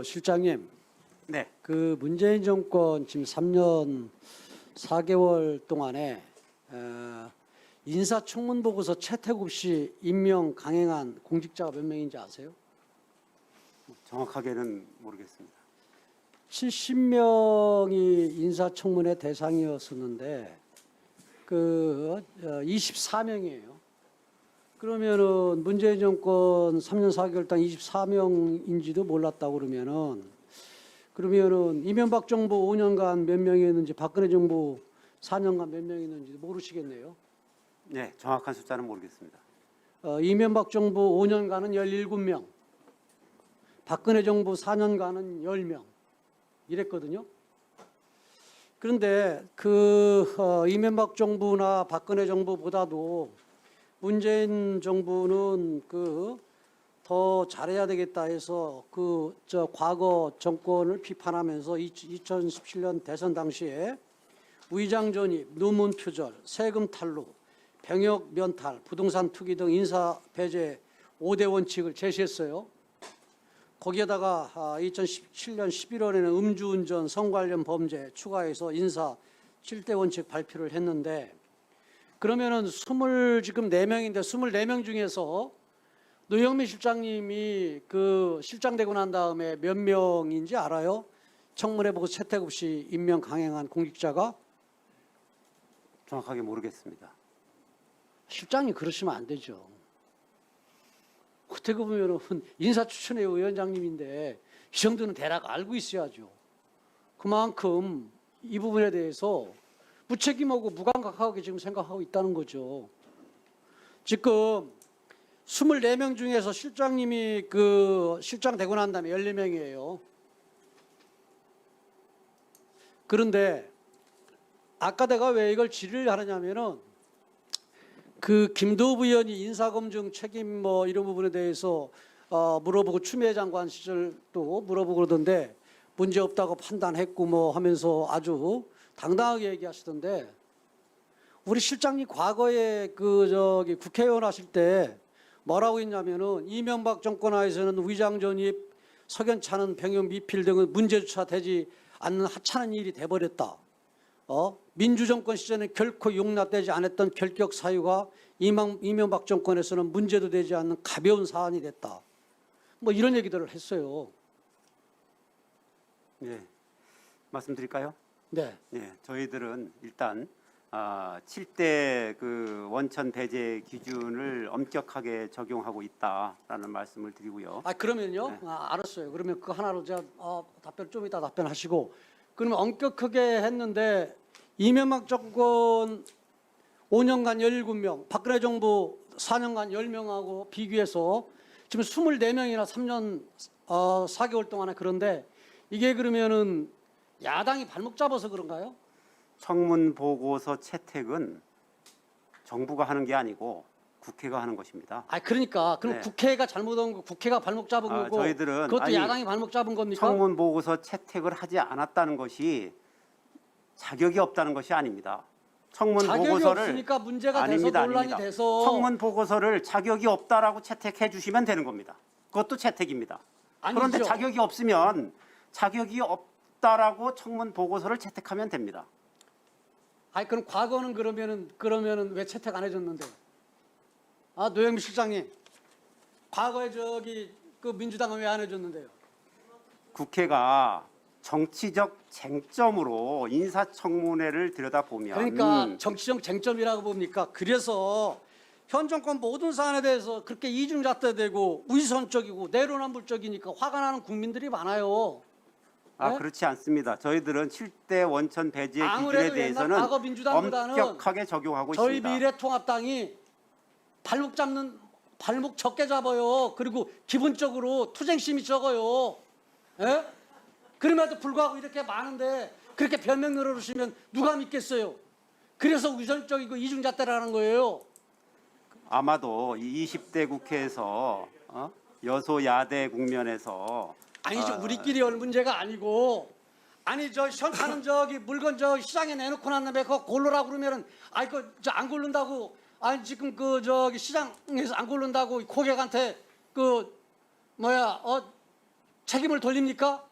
실장님, 네, 그 문재인 정권 지금 3년 4개월 동안에 인사청문 보고서 채택 없이 임명 강행한 공직자가 몇 명인지 아세요? 정확하게는 모르겠습니다. 70명이 인사청문의 대상이었었는데 그 24명이에요. 그러면은 문재인 정권 3년 4개월 동안 24명인지도 몰랐다고 그러면은 이명박 정부 5년간 몇 명이었는지 박근혜 정부 4년간 몇 명이었는지 모르시겠네요. 네, 정확한 숫자는 모르겠습니다. 이명박 정부 5년간은 17명, 박근혜 정부 4년간은 10명 이랬거든요. 그런데 이명박 정부나 박근혜 정부보다도 문재인 정부는 더 잘해야 되겠다 해서 과거 정권을 비판하면서 2017년 대선 당시에 위장 전입, 누문 표절, 세금 탈루, 병역 면탈, 부동산 투기 등 인사 배제 5대 원칙을 제시했어요. 거기에다가 2017년 11월에는 음주운전, 성 관련 범죄 추가해서 인사 7대 원칙 발표를 했는데 그러면은 지금 4명인데 24명 중에서 노영민 실장님이 실장되고 난 다음에 몇 명인지 알아요? 청문회 보고 채택 없이 임명 강행한 공직자가? 정확하게 모르겠습니다. 실장님 그러시면 안 되죠. 어떻게 보면은 인사추천회 위원장님인데 이 정도는 대략 알고 있어야죠. 그만큼 이 부분에 대해서 무책임하고 무감각하게 지금 생각하고 있다는 거죠. 지금 24명 중에서 실장님이 실장 되고 난 다음에 14명이에요. 그런데 아까 내가 왜 이걸 질의를 하느냐면은 김도읍 의원이 인사검증 책임 이런 부분에 대해서 물어보고 추미애 장관 시절도 물어보고 그러던데 문제 없다고 판단했고 하면서 아주 당당하게 얘기하시던데 우리 실장님 과거에 국회의원 하실 때 뭐라고 했냐면은 이명박 정권 하에서는 위장 전입, 석연찮은 병역 미필 등은 문제조차 되지 않는 하찮은 일이 돼버렸다. 민주정권 시절에 결코 용납되지 않았던 결격 사유가 이명박 정권에서는 문제도 되지 않는 가벼운 사안이 됐다. 이런 얘기들을 했어요. 네, 말씀드릴까요? 네. 네, 저희들은 일단 7대 원천 배제 기준을 엄격하게 적용하고 있다라는 말씀을 드리고요. 그러면요. 네. 알았어요. 그러면 그 하나로 제가 답변 좀 이따 답변하시고 그러면 엄격하게 했는데 이명박 정권 5년간 17명, 박근혜 정부 4년간 10명하고 비교해서 지금 24명이나 3년 4개월 동안에 그런데 이게 그러면은 야당이 발목 잡아서 그런가요? 청문 보고서 채택은 정부가 하는 게 아니고 국회가 하는 것입니다. 그러니까 그럼 네. 국회가 잘못한 거, 국회가 발목 잡은 거고 저희들은 그것도 야당이 발목 잡은 겁니까? 청문 보고서 채택을 하지 않았다는 것이 자격이 없다는 것이 아닙니다. 청문 자격이 보고서를 없으니까 문제가 아닙니다, 돼서 논란이 아닙니다. 돼서 청문 보고서를 자격이 없다라고 채택해 주시면 되는 겁니다. 그것도 채택입니다. 아니죠. 그런데 자격이 없으면 자격이 없다라고 청문 보고서를 채택하면 됩니다. 그럼 과거는 그러면은 왜 채택 안 해줬는데? 노영민 실장님, 과거에 민주당은 왜 안 해줬는데요? 국회가 정치적 쟁점으로 인사청문회를 들여다보면 그러니까 정치적 쟁점이라고 봅니까? 그래서 현 정권 모든 사안에 대해서 그렇게 이중잣대되고 위선적이고 내로남불적이니까 화가 나는 국민들이 많아요. 네? 그렇지 않습니다. 저희들은 7대 원천 배제 기준에 아무래도 대해서는 옛날 과거 민주당보다는 엄격하게 적용하고 저희 있습니다. 미래통합당이 발목 적게 잡아요. 그리고 기본적으로 투쟁심이 적어요. 예? 그럼에도 불구하고 이렇게 많은데 그렇게 변명 늘어놓으시면 누가 믿겠어요? 그래서 위선적이고 이중잣대라는 거예요. 아마도 이 20대 국회에서 여소야대 국면에서 아니죠. 우리끼리 할 문제가 아니고 현찰은 물건 시장에 내놓고 났는데 그거 고르라고 그러면은 안 고른다고 지금 시장에서 안 고른다고 고객한테 책임을 돌립니까?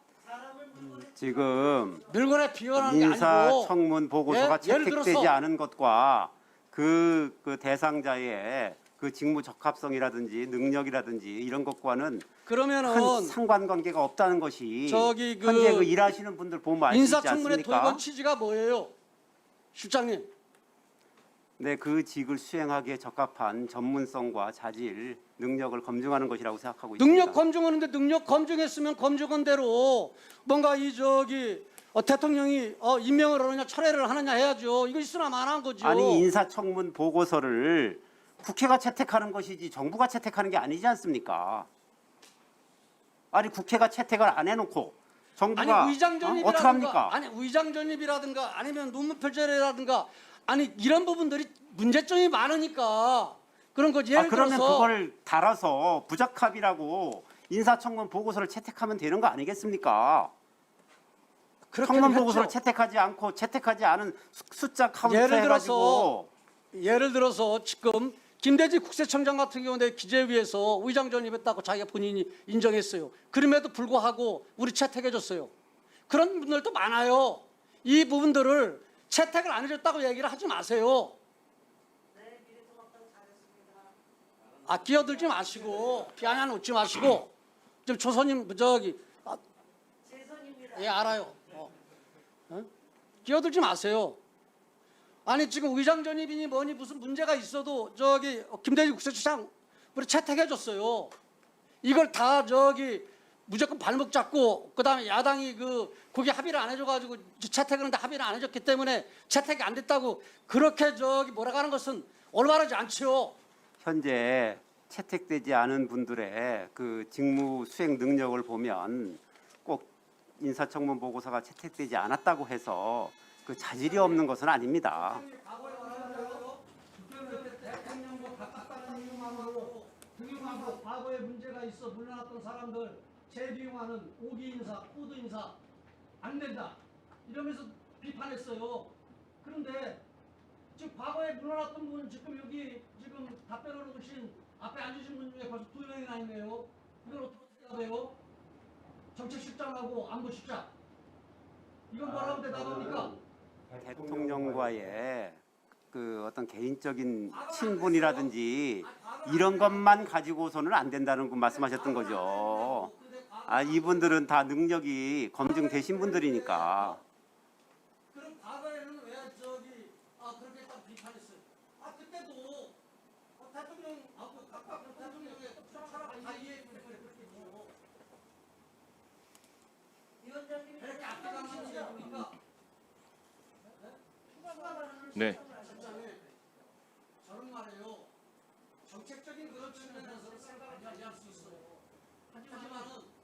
지금 물건에 비워라는 게 아니고 인사청문 보고서가 예? 예를 채택되지 들어서 않은 것과 그 대상자의 그 직무 적합성이라든지 능력이라든지 이런 것과는 그러면은 큰 상관관계가 없다는 것이 저기 그 현재 그 일하시는 분들 보면 알 수 있지 인사청문회 않습니까? 돌건 취지가 뭐예요, 실장님? 네, 그 직을 수행하기에 적합한 전문성과 자질, 능력을 검증하는 것이라고 생각하고 있습니다. 능력 검증하는데 능력 검증했으면 검증한 대로 뭔가 이 저기 대통령이 임명을 하느냐 철회를 하느냐 해야죠. 이거 있으나 마나한 거죠. 아니 인사청문 보고서를 국회가 채택하는 것이지 정부가 채택하는 게 아니지 않습니까? 아니 국회가 채택을 안 해놓고 정부가 아니 의장 전입이라든가 어떻게 합니까? 아니 의장 전입이라든가 아니면 논문 표절이라든가 아니 이런 부분들이 문제점이 많으니까 그런 거지. 예를 그러면 들어서 그걸 달아서 부적합이라고 인사청문 보고서를 채택하면 되는 거 아니겠습니까? 그렇게는 청문 보고서를 했죠. 채택하지 않고 채택하지 않은 숫자 카운트 예를 해가지고 예를 들어서 지금 김대지 국세청장 같은 경우에 기재위에서 의장 전입했다고 자기가 본인이 인정했어요. 그럼에도 불구하고 우리 채택해줬어요. 그런 분들도 많아요. 이 부분들을 채택을 안 해줬다고 얘기를 하지 마세요. 끼어들지 마시고 비아냥 웃지 마시고 좀 조선님 저기 예 알아요. 끼어들지 마세요. 아니 지금 의장 전입이니 뭐니 무슨 문제가 있어도 저기 김대중 국세청장 우리 채택해줬어요. 이걸 다 저기 무조건 발목 잡고 그다음에 야당이 거기 합의를 안 해줘가지고 채택을 하는데 합의를 안 해줬기 때문에 채택이 안 됐다고 그렇게 저기 몰아가는 것은 올바르지 않지요. 현재 채택되지 않은 분들의 그 직무 수행 능력을 보면 꼭 인사청문 보고서가 채택되지 않았다고 해서 그 자질이 없는 것은 아닙니다. 대통령과 가깝다는 이유만으로 등용하고 과거에 문제가 있어 물러났던 사람들 재비용하는 5기 인사, 코드 인사 안 된다 이러면서 비판했어요. 그런데 지금 과거에 물러났던 분 지금 여기 지금 답변으로 오신 앞에 앉으신 분 중에 벌써 2명이나 있네요. 이걸 어떻게 해야 돼요? 정책실장하고 안보실장 이건 뭐라고 대답합니까? 대통령과의 그 어떤 개인적인 친분이라든지 이런 것만 가지고서는 안 된다는 그 말씀하셨던 거죠. 이분들은 다 능력이 검증되신 분들이니까. 그럼 과거에는 왜 저기 그렇게 딱 비판했어요? 그때도 대통령 각각 대통령의 사람 다 이해했고 그랬겠죠. 위원장님이 이렇게 앞에가면 얘기입니까? 네. 저는 말이에요. 정책적인 그런 측면에서 생각을 이해할 수 있어요. 하지만은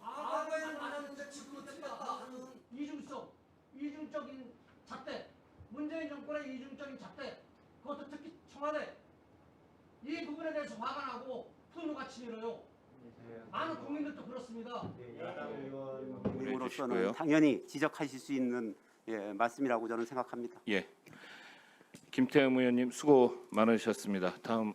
과거에는 많았는데 지금은 틀렸다 하는 이중적인 잣대, 문재인 정권의 이중적인 잣대, 그것도 특히 청와대 이 부분에 대해서 화가 나고 분노가 치밀어요. 많은 국민들도 그렇습니다. 의원으로서는 주시고요. 당연히 지적하실 수 있는 말씀이라고 저는 생각합니다. 예. 김태흠 의원님 수고 많으셨습니다. 다음